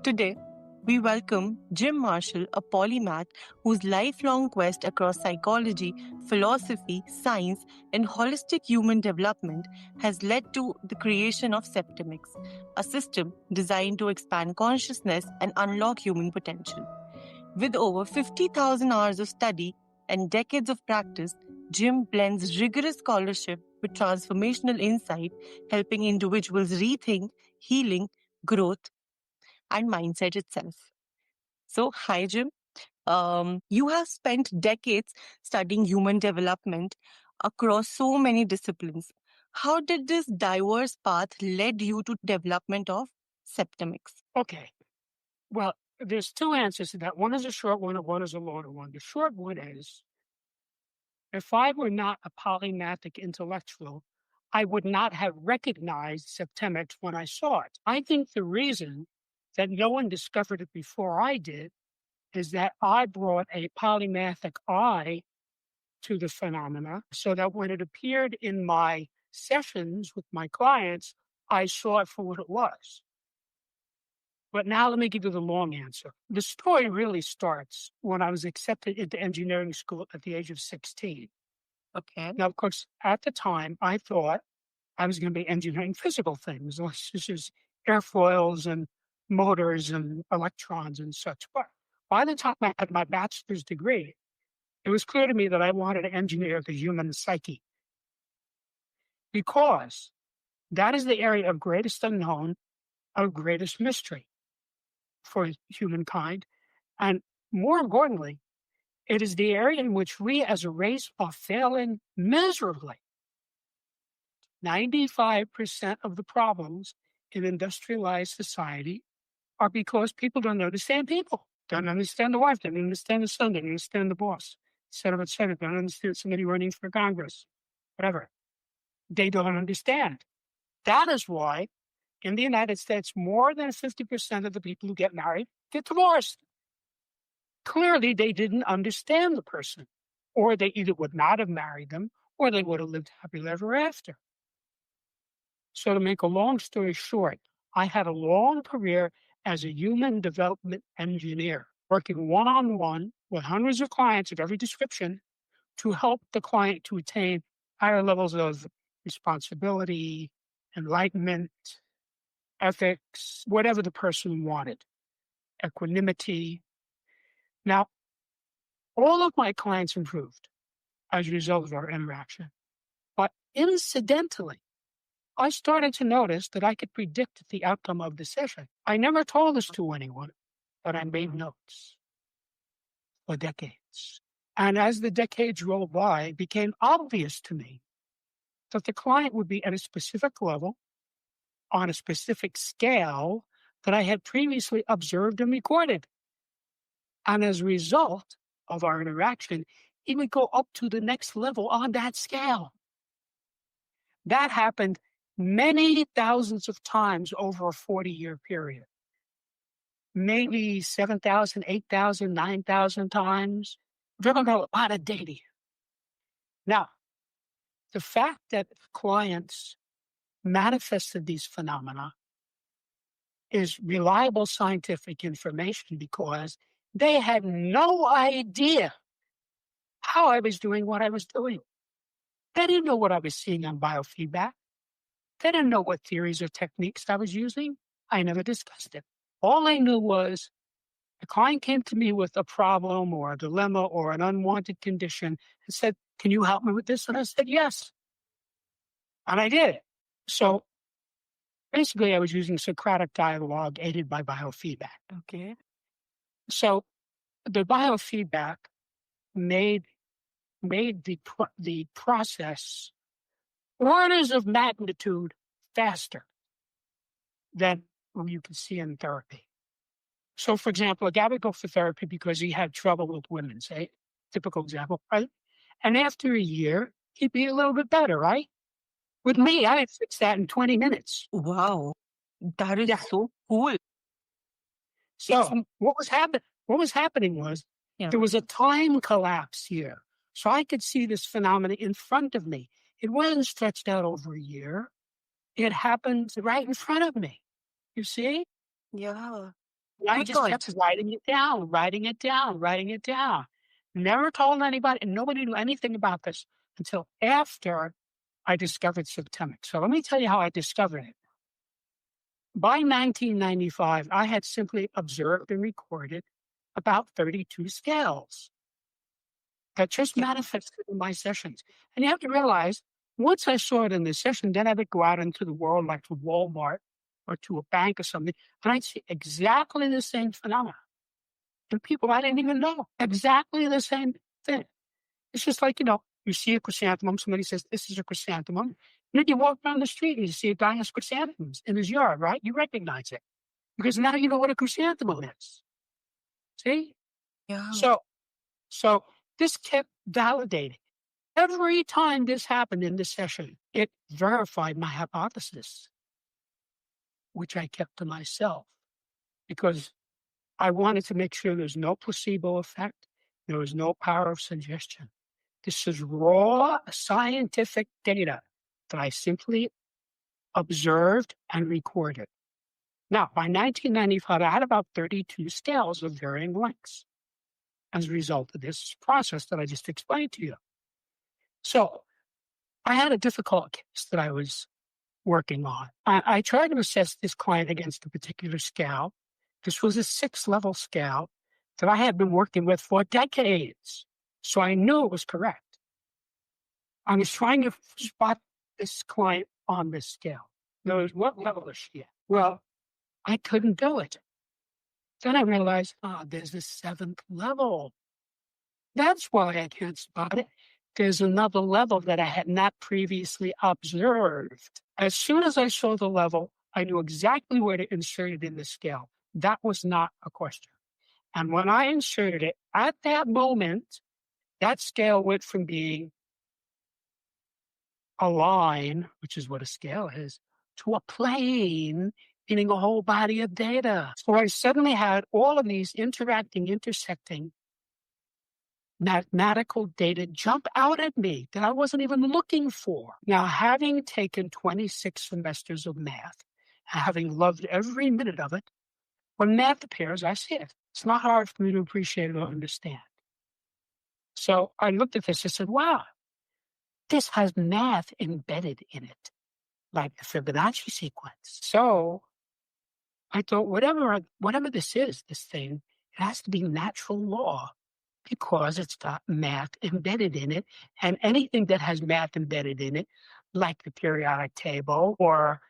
Today, we welcome Jim Marshall, a polymath whose lifelong quest across psychology, philosophy, science, and holistic human development has led to the creation of Septemics, a system designed to expand consciousness and unlock human potential. With over 50,000 hours of study and decades of practice, Jim blends rigorous scholarship with transformational insight, helping individuals rethink healing, growth, and mindset itself. So, hi, Jim. You have spent decades studying human development across so many disciplines. How did this diverse path led you to development of Septemics? Okay. Well, there's two answers to that. One is a short one and one is a longer one. The short one is, if I were not a polymathic intellectual, I would not have recognized Septemics when I saw it. I think the reason that no one discovered it before I did is that I brought a polymathic eye to the phenomena so that when it appeared in my sessions with my clients, I saw it for what it was. But now let me give you the long answer. The story really starts when I was accepted into engineering school at the age of 16. Okay. Now, of course, at the time, I thought I was going to be engineering physical things, such as airfoils and motors and electrons and such. But by the time I had my bachelor's degree, it was clear to me that I wanted to engineer the human psyche because that is the area of greatest unknown, of greatest mystery for humankind. And more importantly, it is the area in which we as a race are failing miserably. 95% of the problems in industrialized society are because people don't understand people, don't understand the wife, don't understand the son, don't understand the boss, et cetera, don't understand somebody running for Congress, whatever. They don't understand. That is why in the United States, more than 50% of the people who get married get divorced. Clearly, they didn't understand the person, or they either would not have married them, or they would have lived happily ever after. So to make a long story short, I had a long career as a human development engineer, working one-on-one with hundreds of clients of every description to help the client to attain higher levels of responsibility, enlightenment, ethics, whatever the person wanted, equanimity. Now, all of my clients improved as a result of our interaction. But incidentally, I started to notice that I could predict the outcome of the session. I never told this to anyone, but I made notes for decades. And as the decades rolled by, it became obvious to me that the client would be at a specific level, on a specific scale that I had previously observed and recorded. And as a result of our interaction, he would go up to the next level on that scale. That happened many thousands of times over a 40-year period. Maybe 7,000, 8,000, 9,000 times. We're talking about a lot of data. Now, the fact that clients manifested these phenomena is reliable scientific information because they had no idea how I was doing what I was doing. They didn't know what I was seeing on biofeedback. They didn't know what theories or techniques I was using. I never discussed it. All I knew was the client came to me with a problem or a dilemma or an unwanted condition and said, "Can you help me with this?" And I said, "Yes." And I did. So basically, I was using Socratic dialogue aided by biofeedback. Okay. So the biofeedback made the process orders of magnitude faster than you can see in therapy. So, for example, a guy would go for therapy because he had trouble with women, say, typical example, right? And after a year, he'd be a little bit better, right? With me, I had fixed that in 20 minutes. Wow. That is Yeah. so cool. So what was happening was there was a time collapse here. So I could see this phenomenon in front of me. It wasn't stretched out over a year. It happened right in front of me. You see? Yeah. And I My just God. kept writing it down, writing it down, writing it down. Never told anybody, and nobody knew anything about this until after I discovered Septemics. So let me tell you how I discovered it. By 1995, I had simply observed and recorded about 32 scales that just Yeah. manifested in my sessions. And you have to realize, once I saw it in the session, then I would go out into the world, like to Walmart or to a bank or something, and I'd see exactly the same phenomena. And people I didn't even know, exactly the same thing. It's just like, you see a chrysanthemum, somebody says, this is a chrysanthemum. And then you walk down the street and you see a guy has chrysanthemums in his yard, right? You recognize it because now you know what a chrysanthemum is. See? Yeah. So, so this kept validating. Every time this happened in this session, it verified my hypothesis, which I kept to myself because I wanted to make sure there's no placebo effect. There was no power of suggestion. This is raw scientific data that I simply observed and recorded. Now, by 1995, I had about 32 scales of varying lengths as a result of this process that I just explained to you. So I had a difficult case that I was working on. I tried to assess this client against a particular scale. This was a 6-level scale that I had been working with for decades. So I knew it was correct. I was trying to spot this client on this scale. In other words, what level is she at? Well, I couldn't do it. Then I realized, there's a 7th level. That's why I can't spot it. There's another level that I had not previously observed. As soon as I saw the level, I knew exactly where to insert it in the scale. That was not a question. And when I inserted it, at that moment, that scale went from being a line, which is what a scale is, to a plane, meaning a whole body of data. So I suddenly had all of these interacting, intersecting mathematical data jump out at me that I wasn't even looking for. Now, having taken 26 semesters of math, having loved every minute of it, when math appears, I see it. It's not hard for me to appreciate or understand. So I looked at this and said, wow, this has math embedded in it, like the Fibonacci sequence. So I thought, whatever this is, this thing, it has to be natural law because it's got math embedded in it. And anything that has math embedded in it, like the periodic table or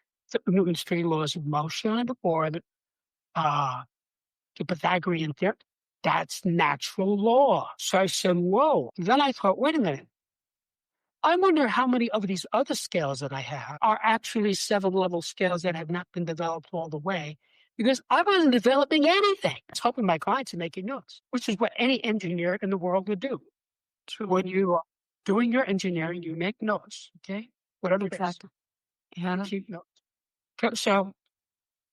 Newton's 3 laws of motion or the Pythagorean theorem, that's natural law. So I said, whoa. Then I thought, wait a minute. I wonder how many of these other scales that I have are actually 7-level scales that have not been developed all the way because I wasn't developing anything. I was helping my clients and making notes, which is what any engineer in the world would do. True. When you are doing your engineering, you make notes, okay? Whatever Exactly. it is, Yeah. you keep notes.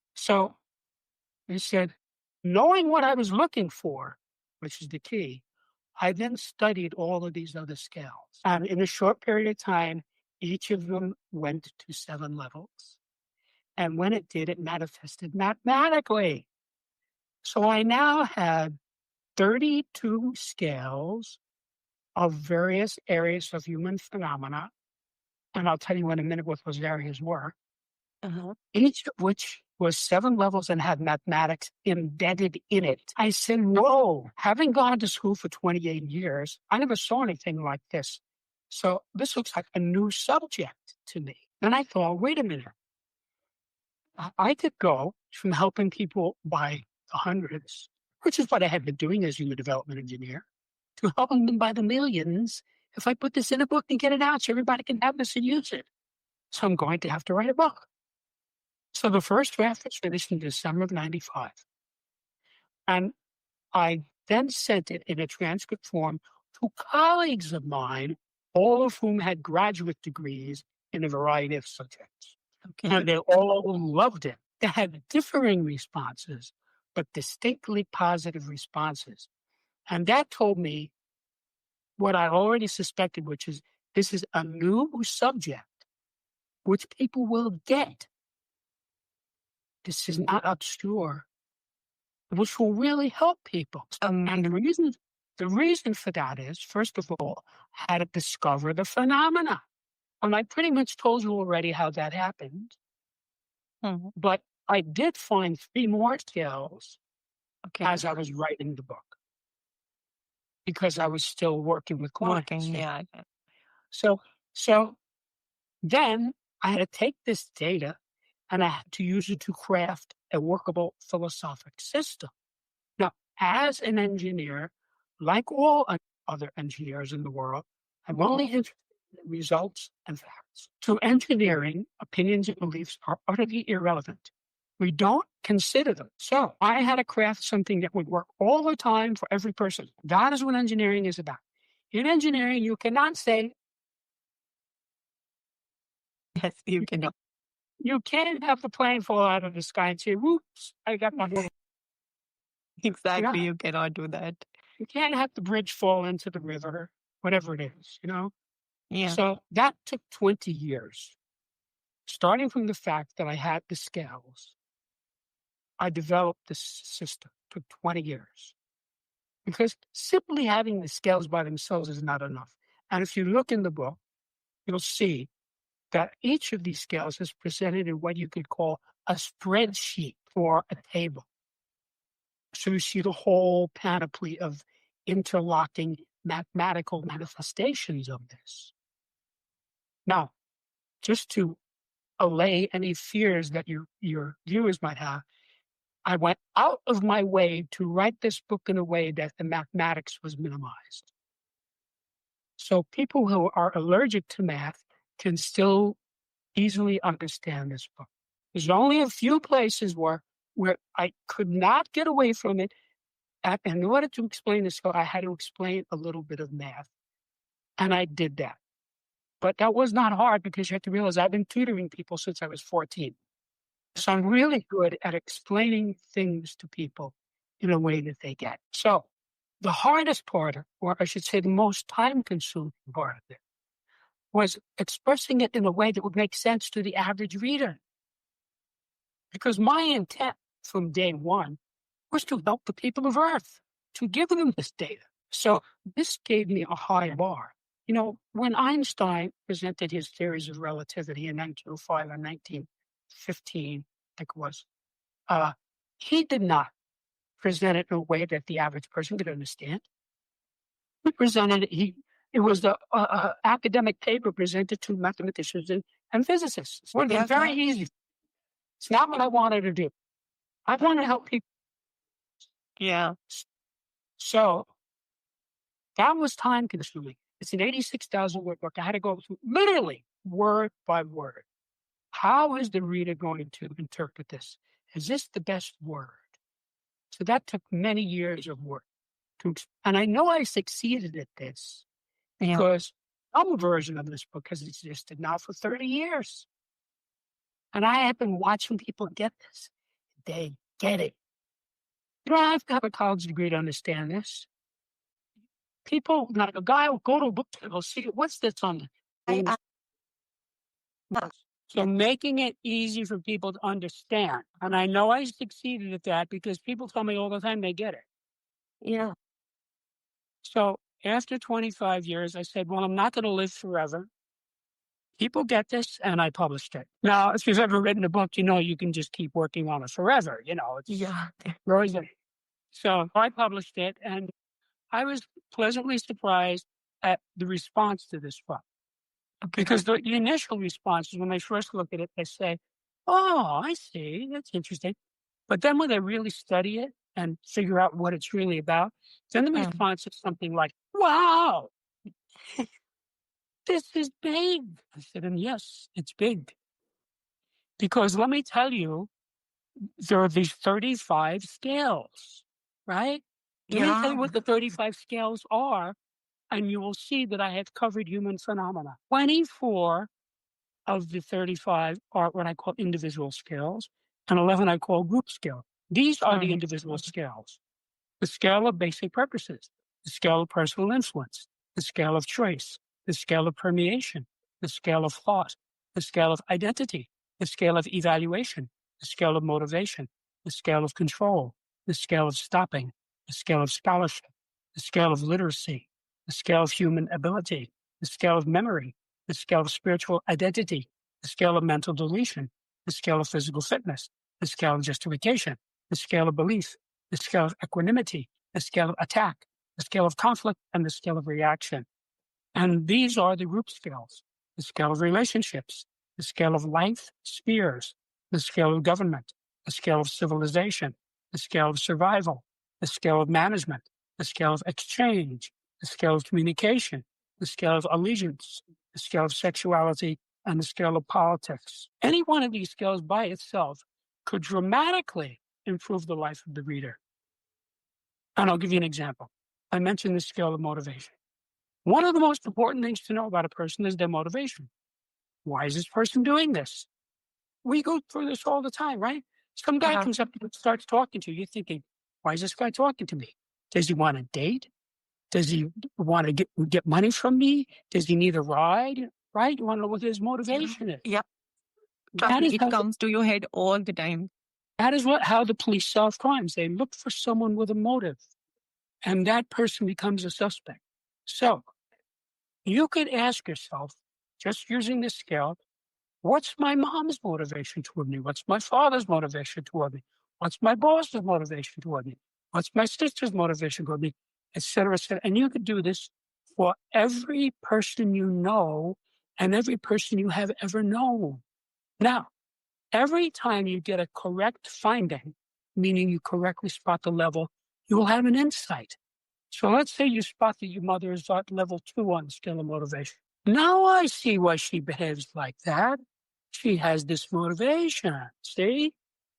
So he said, knowing what I was looking for, which is the key, I then studied all of these other scales. And in a short period of time, each of them went to 7 levels. And when it did, it manifested mathematically. So I now had 32 scales of various areas of human phenomena. And I'll tell you in a minute what those areas were, Uh-huh. each of which was 7 levels and had mathematics embedded in it. I said, whoa, having gone to school for 28 years, I never saw anything like this. So this looks like a new subject to me. Then I thought, wait a minute. I could go from helping people by the hundreds, which is what I had been doing as a human development engineer, to helping them by the millions if I put this in a book and get it out so everybody can have this and use it. So I'm going to have to write a book. So the first draft was finished in December of 95. And I then sent it in a transcript form to colleagues of mine, all of whom had graduate degrees in a variety of subjects. Okay. And they all loved it. They had differing responses, but distinctly positive responses. And that told me what I already suspected, which is this is a new subject, which people will get. This is not obscure. which will really help people. And the reason for that is, first of all, how to discover the phenomena. And I pretty much told you already how that happened. Mhm. But I did find 3 more skills Okay. as I was writing the book, because I was still working with clients. Working, yeah. So so then I had to take this data and I had to use it to craft a workable philosophic system. Now, as an engineer, like all other engineers in the world, I'm only interested in results and facts. To engineering, opinions and beliefs are utterly irrelevant. We don't consider them. So I had to craft something that would work all the time for every person. That is what engineering is about. In engineering, you cannot say, Yes, you cannot. you can't have the plane fall out of the sky and say, whoops, I got my little. Exactly, Yeah. you cannot do that. You can't have the bridge fall into the river, whatever it is. Yeah. So that took 20 years. Starting from the fact that I had the scales, I developed this system. It took 20 years. Because simply having the scales by themselves is not enough. And if you look in the book, you'll see that each of these scales is presented in what you could call a spreadsheet for a table. So you see the whole panoply of interlocking mathematical manifestations of this. Now, just to allay any fears that your viewers might have, I went out of my way to write this book in a way that the mathematics was minimized. So people who are allergic to math can still easily understand this book. There's only a few places where I could not get away from it. And in order to explain this, I had to explain a little bit of math. And I did that. But that was not hard, because you have to realize I've been tutoring people since I was 14. So I'm really good at explaining things to people in a way that they get. So the hardest part, or I should say the most time consuming part of it, was expressing it in a way that would make sense to the average reader. Because my intent from day one was to help the people of Earth, to give them this data. So this gave me a high bar. When Einstein presented his theories of relativity in 1905 and 1915, I think it was, he did not present it in a way that the average person could understand. He presented it, it was the academic paper presented to mathematicians and physicists. It was very easy. It's not what I wanted to do. I wanted to help people. Yeah. So that was time consuming. It's an 86,000 word book. I had to go through literally word by word. How is the reader going to interpret this? Is this the best word? So that took many years of work. And I know I succeeded at this because some version of this book has existed now for 30 years. And I have been watching people get this. They get it. You don't have to have a college degree to understand this. People, like a guy will go to a book table, see what's this on the. So making it easy for people to understand. And I know I succeeded at that because people tell me all the time they get it. Yeah. So after 25 years, I said, well, I'm not going to live forever. People get this, and I published it. Now, if you've ever written a book, you can just keep working on it forever. It's very good. So I published it, and I was pleasantly surprised at the response to this book. Okay. Because the initial response is when they first look at it, they say, oh, I see, that's interesting. But then when they really study it and figure out what it's really about, then the response is something like, wow, this is big. I said, and yes, it's big. Because let me tell you, there are these 35 scales, right? Let me tell you what the 35 scales are, and you will see that I have covered human phenomena. 24 of the 35 are what I call individual scales, and 11 I call group scale. These are the individual scales. The scale of basic purposes, the scale of personal influence, the scale of choice, the scale of permeation, the scale of thought, the scale of identity, the scale of evaluation, the scale of motivation, the scale of control, the scale of stopping, the scale of scholarship, the scale of literacy, the scale of human ability, the scale of memory, the scale of spiritual identity, the scale of mental deletion, the scale of physical fitness, the scale of justification, the scale of belief, the scale of equanimity, the scale of attack, the scale of conflict, and the scale of reaction. And these are the group scales: the scale of relationships, the scale of life spheres, the scale of government, the scale of civilization, the scale of survival, the scale of management, the scale of exchange, the scale of communication, the scale of allegiance, the scale of sexuality, and the scale of politics. Any one of these scales by itself could dramatically improve the life of the reader. And I'll give you an example. I mentioned the scale of motivation. One of the most important things to know about a person is their motivation. Why is this person doing this? We go through this all the time, right? Some guy comes up and starts talking to you. You're thinking, why is this guy talking to me? Does he want a date? Does he want to get money from me? Does he need a ride? Right? You want to know what his motivation is. Yeah. That is It comes to your head all the time. That is how the police solve crimes. They look for someone with a motive, and that person becomes a suspect. So you could ask yourself, just using this scale, what's my mom's motivation toward me? What's my father's motivation toward me? What's my boss's motivation toward me? What's my sister's motivation toward me? Et cetera, et cetera. And you could do this for every person you know and every person you have ever known. Now, every time you get a correct finding, meaning you correctly spot the level, you will have an insight. So let's say you spot that your mother is at level 2 on the scale of motivation. Now I see why she behaves like that. She has this motivation. See?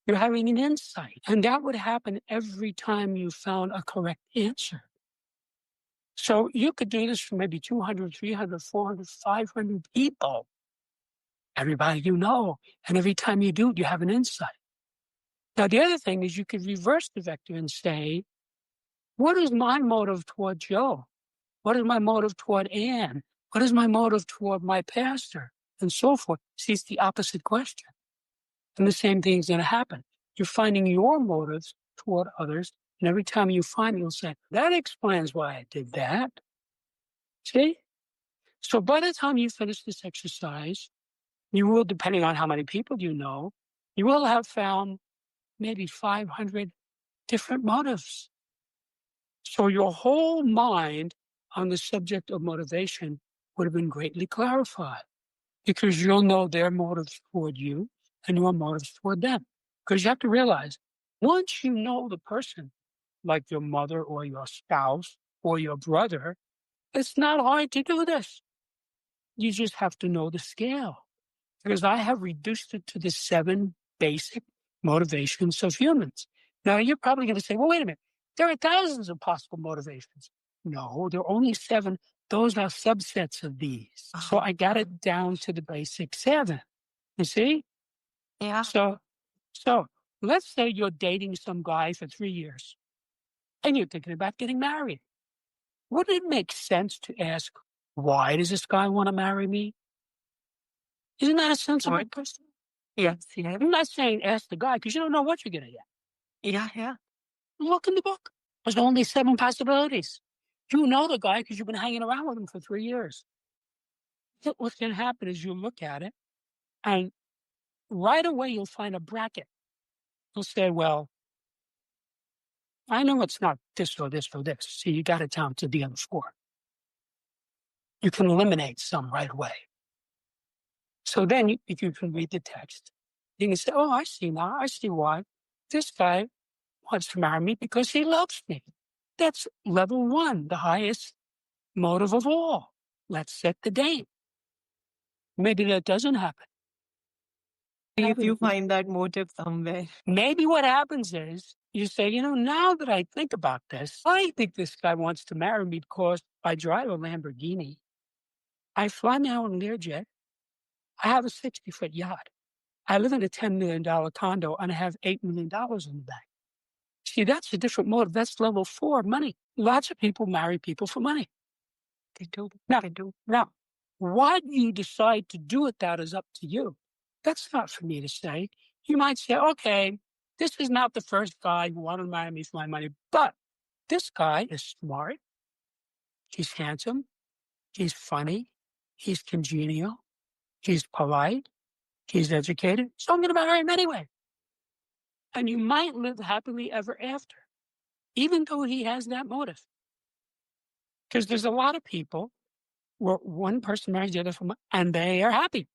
You're having an insight. And that would happen every time you found a correct answer. So you could do this for maybe 200, 300, 400, 500 people. Everybody you know. And every time you do it, you have an insight. Now, the other thing is you could reverse the vector and say, what is my motive toward Joe? What is my motive toward Anne? What is my motive toward my pastor? And so forth. See, it's the opposite question. And the same thing is going to happen. You're finding your motives toward others. And every time you find it, you'll say, that explains why I did that. See? So by the time you finish this exercise, you will, depending on how many people you know, you will have found maybe 500 different motives. So your whole mind on the subject of motivation would have been greatly clarified, because you'll know their motives toward you and your motives toward them. Because you have to realize, once you know the person, like your mother or your spouse or your brother, it's not hard to do this. You just have to know the scale. Because I have reduced it to the 7 basic motivations of humans. Now, you're probably going to say, well, wait a minute. There are thousands of possible motivations. No, there are only 7. Those are subsets of these. So I got it down to the basic 7. You see? Yeah. So let's say you're dating some guy for 3 years and you're thinking about getting married. Wouldn't it make sense to ask, why does this guy want to marry me? Isn't that a sensible question? Yes, yeah. I'm not saying ask the guy, because you don't know what you're going to get. Yeah. Look in the book. There's only 7 possibilities. You know the guy because you've been hanging around with him for 3 years. What's going to happen is you'll look at it, and right away you'll find a bracket. You'll say, well, I know it's not this or this or this. See, you got it down to the other 4. You can eliminate some right away. So then, if you can read the text, you can say, oh, I see now. I see why. This guy wants to marry me because he loves me. That's level 1, the highest motive of all. Let's set the date. Maybe that doesn't happen. If you find that motive somewhere. Maybe what happens is you say, now that I think about this, I think this guy wants to marry me because I drive a Lamborghini. I fly now in Learjet. I have a 60-foot yacht. I live in a $10 million condo and I have $8 million in the bank. See, that's a different motive. That's level 4, money. Lots of people marry people for money. They do. Now, why you decide to do it, that is up to you. That's not for me to say. You might say, okay, this is not the first guy who wanted to marry me for my money, but this guy is smart, he's handsome, he's funny, he's congenial, he's polite, he's educated, so I'm going to marry him anyway. And you might live happily ever after, even though he has that motive. Because there's a lot of people where one person marries the other and they are happy.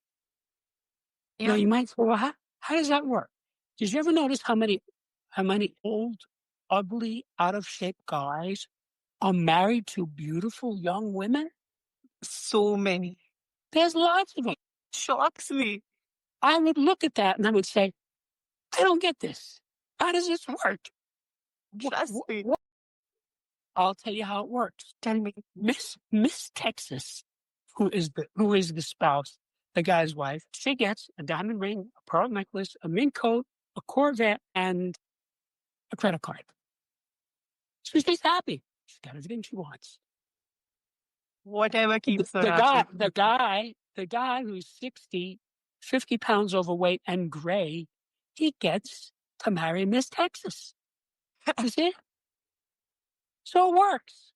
Yeah. Now you might say, well, how does that work? Did you ever notice how many old, ugly, out of shape guys are married to beautiful young women? So many. There's lots of them. Shocks me. I would look at that and I would say, I don't get this. How does this work? Trust me. I'll tell you how it works. Tell me. Miss Texas, who is the spouse, the guy's wife, she gets a diamond ring, a pearl necklace, a mink coat, a Corvette, and a credit card. So she's happy. She's got everything she wants. Whatever keeps her The happy. guy who's 60, 50 pounds overweight and gray, he gets to marry Miss Texas. You see? So it works.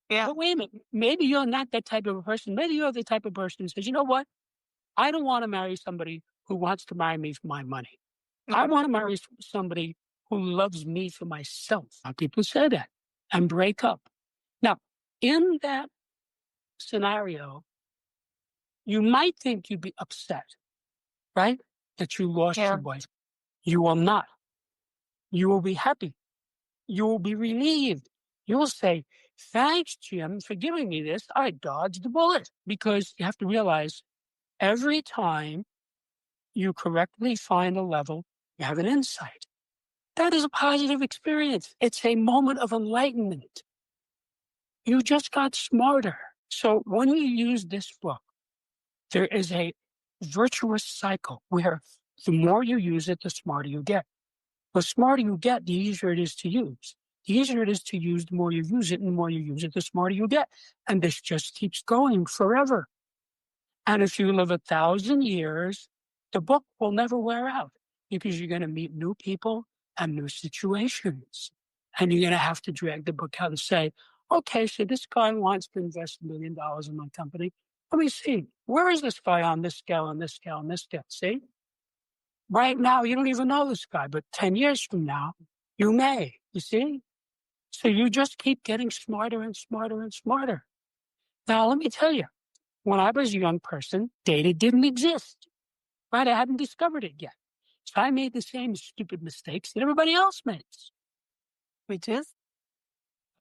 Yeah. But wait a minute, maybe you're not that type of a person. Maybe you're the type of person who says, you know what? I don't want to marry somebody who wants to marry me for my money. I want to marry somebody who loves me for myself. Some people say that and break up. Now, in that scenario, you might think you'd be upset, right? That you lost Yeah. your boyfriend. You will not. You will be happy. You will be relieved. You will say, thanks, Jim, for giving me this. I dodged the bullet. Because you have to realize every time you correctly find a level, you have an insight. That is a positive experience. It's a moment of enlightenment. You just got smarter. So when you use this book, there is a virtuous cycle where the more you use it, the smarter you get. The smarter you get, the easier it is to use. The easier it is to use, the more you use it, and the more you use it, the smarter you get. And this just keeps going forever. And if you live 1,000 years, the book will never wear out because you're going to meet new people and new situations. And you're going to have to drag the book out and say, okay, so this guy wants to invest $1 million in my company. Let me see. Where is this guy on this scale, on this scale, on this scale? See? Right now, you don't even know this guy, but 10 years from now, you may. You see? So you just keep getting smarter and smarter and smarter. Now, let me tell you, when I was a young person, data didn't exist, right? I hadn't discovered it yet. So I made the same stupid mistakes that everybody else makes. Which is?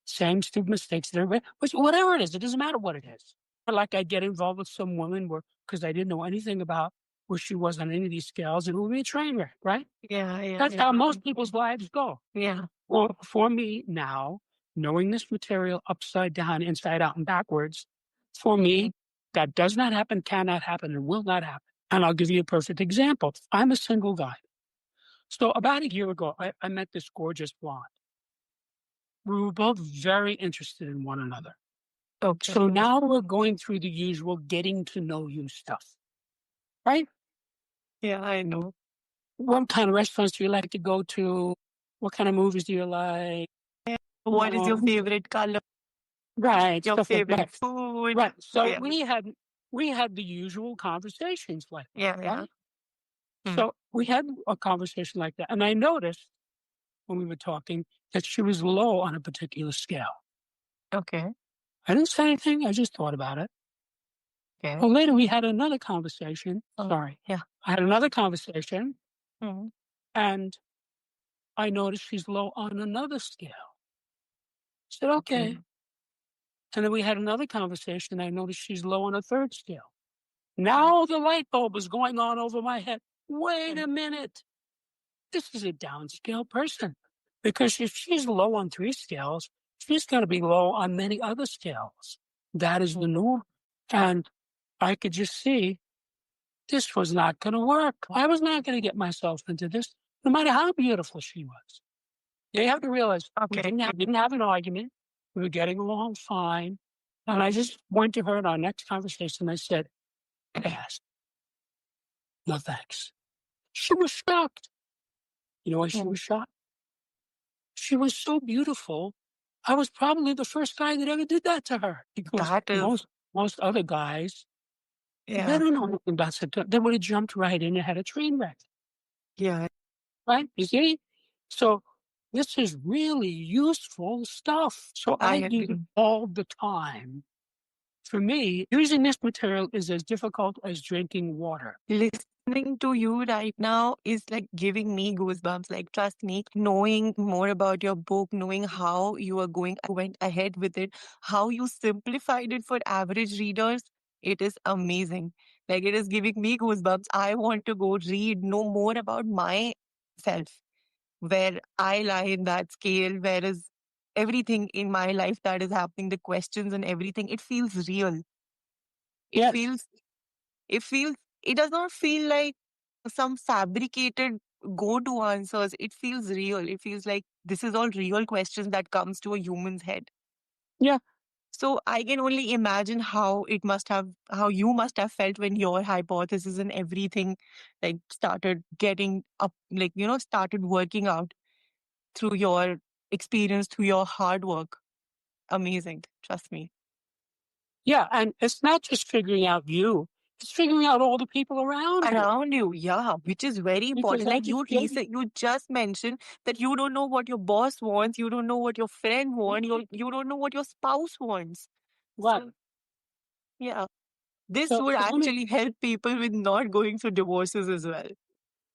Same stupid mistakes that everybody, whatever it is, it doesn't matter what it is. Like I'd get involved with some woman because I didn't know anything about where she was on any of these scales, and it would be a train wreck, right? Yeah. That's how most people's lives go. Yeah. Well, for me now, knowing this material upside down, inside out, and backwards, for me, that does not happen, cannot happen, and will not happen. And I'll give you a perfect example. I'm a single guy. So about a year ago, I met this gorgeous blonde. We were both very interested in one another. Okay. So now we're going through the usual getting to know you stuff, right? Yeah, I know. What kind of restaurants do you like to go to? What kind of movies do you like? What is your favorite color? Right, Your stuff like favorite that. food? Right. So Yeah. we had the usual conversations like that, Yeah. right? Hmm. So we had a conversation like that. And I noticed when we were talking that she was low on a particular scale. Okay. I didn't say anything. I just thought about it. Okay. Well, later we had another conversation. Sorry. Yeah. I had another conversation Hmm. and I noticed she's low on another scale. I said, okay. And then we had another conversation. I noticed she's low on a third scale. Now the light bulb is going on over my head. Wait a minute. This is a downscale person. Because if she's low on 3 scales, she's going to be low on many other scales. That is the norm. And I could just see this was not going to work. I was not going to get myself into this, no matter how beautiful she was. You have to realize we didn't have an argument. We were getting along fine. And I just went to her in our next conversation. I said, pass. No thanks. She was shocked. You know why she was shocked? She was so beautiful. I was probably the first guy that ever did that to her because That is, most other guys, they yeah, don't know anything about September. They would have jumped right in and had a train wreck, yeah, right? You see? So this is really useful stuff. So I I do it agree. all the time. For me, using this material is as difficult as drinking water. Listening to you right now is like giving me goosebumps. Like, trust me, knowing more about your book, knowing how you are going, went ahead with it, how you simplified it for average readers, it is amazing. Like, it is giving me goosebumps. I want to go read, know more about myself, where I lie in that scale, where is everything in my life that is happening, the questions and everything. It feels real. It Yes. feels it feels, it does not feel like some fabricated go-to answers. It feels real. It feels like this is all real questions that comes to a human's head. Yeah. So I can only imagine how you must have felt when your hypothesis and everything like started getting up, like, started working out through your experience, through your hard work. Amazing. Trust me. Yeah. And it's not just figuring out you, it's figuring out all the people around you. Around you, yeah, which is very Because important. Like you just mentioned that you don't know what your boss wants, you don't know what your friend wants, you don't know what your spouse wants. right. So yeah, this So, would so let me actually help people with not going through divorces as well.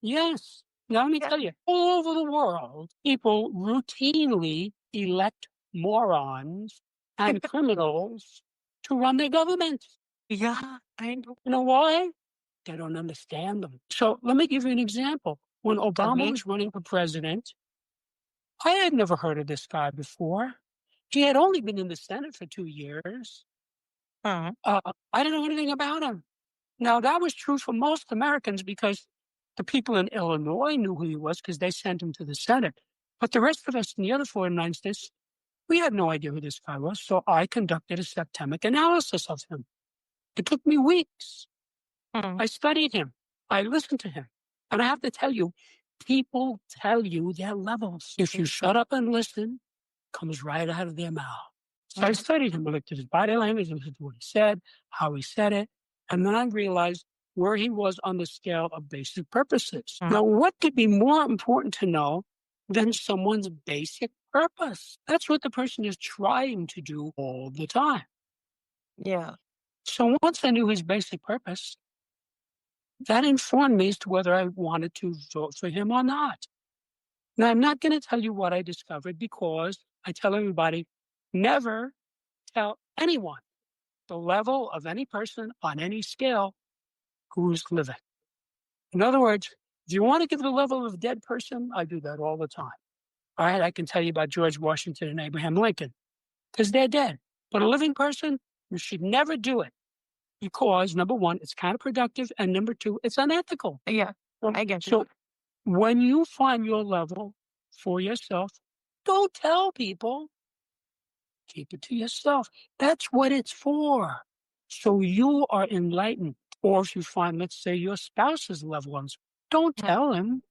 Yes. Now, let me Yeah, tell you, all over the world, people routinely elect morons and criminals to run their governments. yeah, I know. You know why? They don't understand them. So let me give you an example. When Obama Okay. was running for president, I had never heard of this guy before. He had only been in the Senate for 2 years. uh I didn't know anything about him. Now, that was true for most Americans because the people in Illinois knew who he was because they sent him to the Senate. But the rest of us in the other 49 states, we had no idea who this guy was. So I conducted a septemic analysis of him. It took me weeks. uh I studied him. I listened to him. And I have to tell you, people tell you their levels. If you shut up and listen, it comes right out of their mouth. So I studied him. I looked at his body language, I looked at what he said, how he said it. And then I realized where he was on the scale of basic purposes. Now, what could be more important to know than someone's basic purpose? That's what the person is trying to do all the time. Yeah. So once I knew his basic purpose, that informed me as to whether I wanted to vote for him or not. Now, I'm not going to tell you what I discovered because I tell everybody never tell anyone the level of any person on any scale who's living. In other words, if you want to give the level of a dead person, I do that all the time. All right, I can tell you about George Washington and Abraham Lincoln because they're dead. But a living person, you should never do it because number one, it's counterproductive, and number two, it's unethical. Yeah, So, I get it. so when you find your level for yourself, don't tell people. Keep it to yourself. That's what it's for. So you are enlightened. Or if you find, let's say, your spouse's loved ones, don't tell him.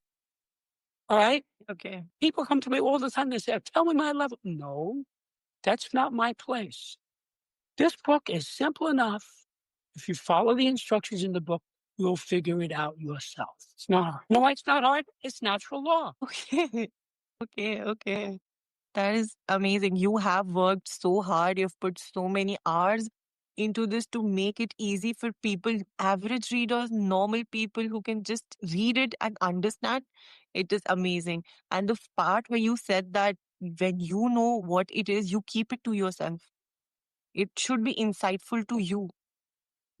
All right. Okay. People come to me all the time. They say, tell me my level. No, that's not my place. This book is simple enough. If you follow the instructions in the book, you'll figure it out yourself. It's not hard. No, it's not hard. It's natural law. Okay. Okay. That is amazing. You have worked so hard. You've put so many hours into this to make it easy for people, average readers, normal people who can just read it and understand. It is amazing. And the part where you said that when you know what it is, you keep it to yourself. It should be insightful to you.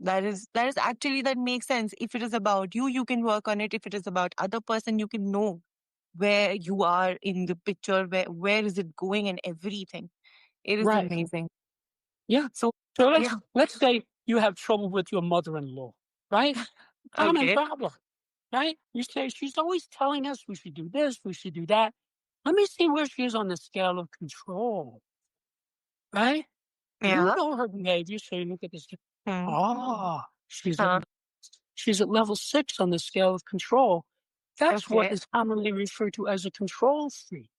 That is actually, that makes sense. If it is about you, you can work on it. If it is about other person, you can know where you are in the picture, where is it going and everything. It is Right. amazing. Yeah. So So yeah, let's say you have trouble with your mother-in-law, right? Common okay. problem, right? You say she's always telling us we should do this, we should do that. Let me see where she is on the scale of control, right? You Yeah. know her behavior, so you look at this. Hmm. Ah, Uh, she's at level 6 on the scale of control. That's what Okay. is commonly referred to as a control freak.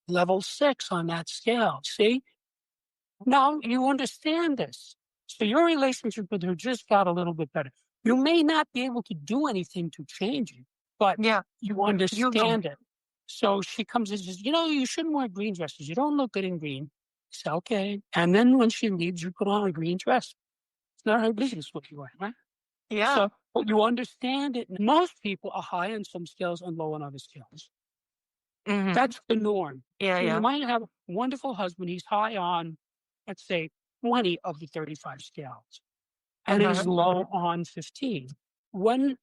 Level 6 on that scale. See? Now you understand this. So your relationship with her just got a little bit better. You may not be able to do anything to change it, but Yeah. you You know. understand it. So she comes and says, you shouldn't wear green dresses. You don't look good in green. It's okay. And then when she leaves, you put on a green dress. It's not her business what you wear, right? Yeah. So but you understand it. Most people are high on some scales and low on other scales. Hmm. That's the norm. Yeah. So you Yeah. might have a wonderful husband. He's high on, let's say, 20 of the 35 scales, and Uh-huh. he's low on 15. When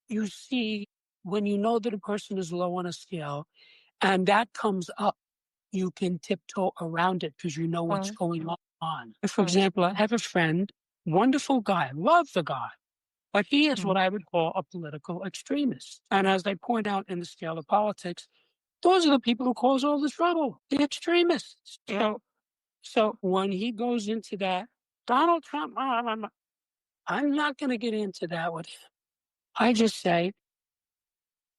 you see, when you know that a person is low on a scale and that comes up, you can tiptoe around it because you know what's Uh, going on. For uh, example, I have a friend, wonderful guy, love the guy, but he is mm. what I would call a political extremist. And as I point out in the scale of politics, those are the people who cause all the trouble, the extremists. Yeah. So when he goes into that, Donald Trump, I'm not going to get into that with him. I just say,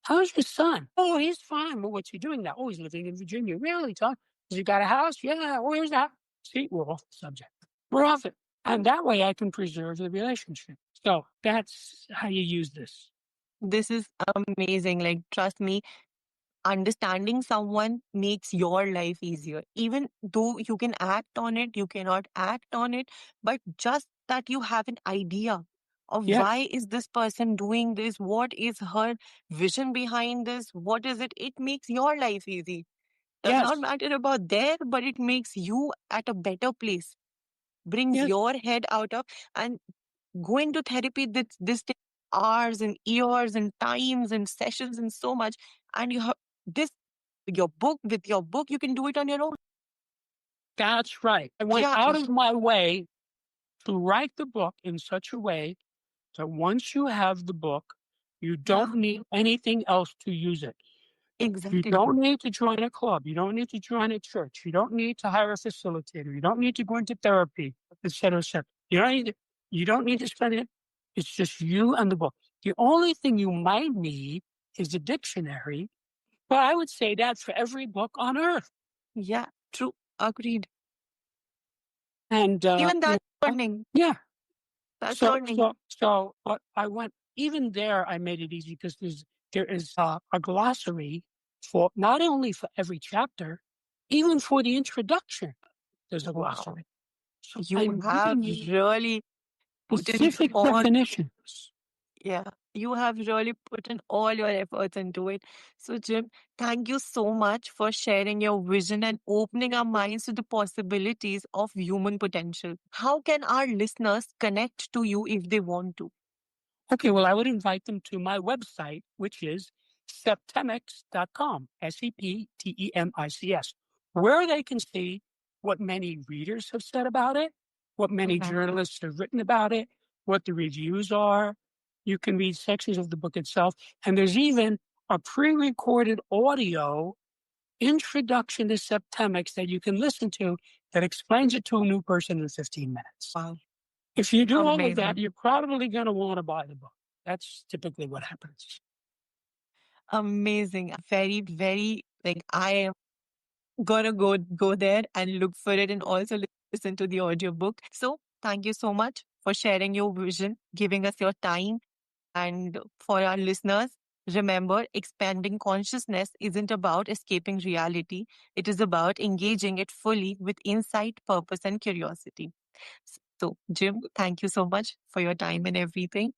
how's your son? Oh, he's fine. Well, what's he doing now? Oh, he's living in Virginia. Really, Tom? Has he got a house? Yeah. Where's that? See, we're off the subject. We're off it. And that way I can preserve the relationship. So that's how you use this. This is amazing. Like, trust me, understanding someone makes your life easier. Even though you can act on it, you cannot act on it, but just that you have an idea of Yeah. why is this person doing this, what is her vision behind this, what is it, it makes your life easy. Does not Yes. matter about there, but it makes you at a better place, brings Yes. your head out of, and going to therapy, this takes hours and years and times and sessions and so much, and you have this with your book you can do it on your own. That's right. I went Yeah. out of my way to write the book in such a way that once you have the book, you Yeah, don't need anything else to use it. You exactly. don't need to join a club. You don't need to join a church. You don't need to hire a facilitator. You don't need to go into therapy, et cetera, et cetera. You don't need to spend it. It's just you and the book. The only thing you might need is a dictionary, but I would say that's for every book on earth. Yeah, true, agreed. And Even that's learning. yeah. That's learning. But I went even there. I made it easy because there is a glossary for not only for every chapter, even for the introduction. There's a Wow, glossary. So you I'm have giving you really put in specific all. definitions. Yeah, you have really put in all your efforts into it. So, Jim, thank you so much for sharing your vision and opening our minds to the possibilities of human potential. How can our listeners connect to you if they want to? Okay, well, I would invite them to my website, which is septemics.com, Septemics, where they can see what many readers have said about it, what many Mhm. journalists have written about it, what the reviews are. You can read sections of the book itself. And there's even a pre recorded audio introduction to Septemics that you can listen to that explains it to a new person in 15 minutes. Wow, If you do all of that, amazing. you're probably going to want to buy the book. That's typically what happens. Amazing. Very, very, like, I am gonna go there and look for it and also listen to the audiobook. So, thank you so much for sharing your vision, giving us your time. And for our listeners, remember, expanding consciousness isn't about escaping reality. It is about engaging it fully with insight, purpose, and curiosity. So, Jim, thank you so much for your time and everything.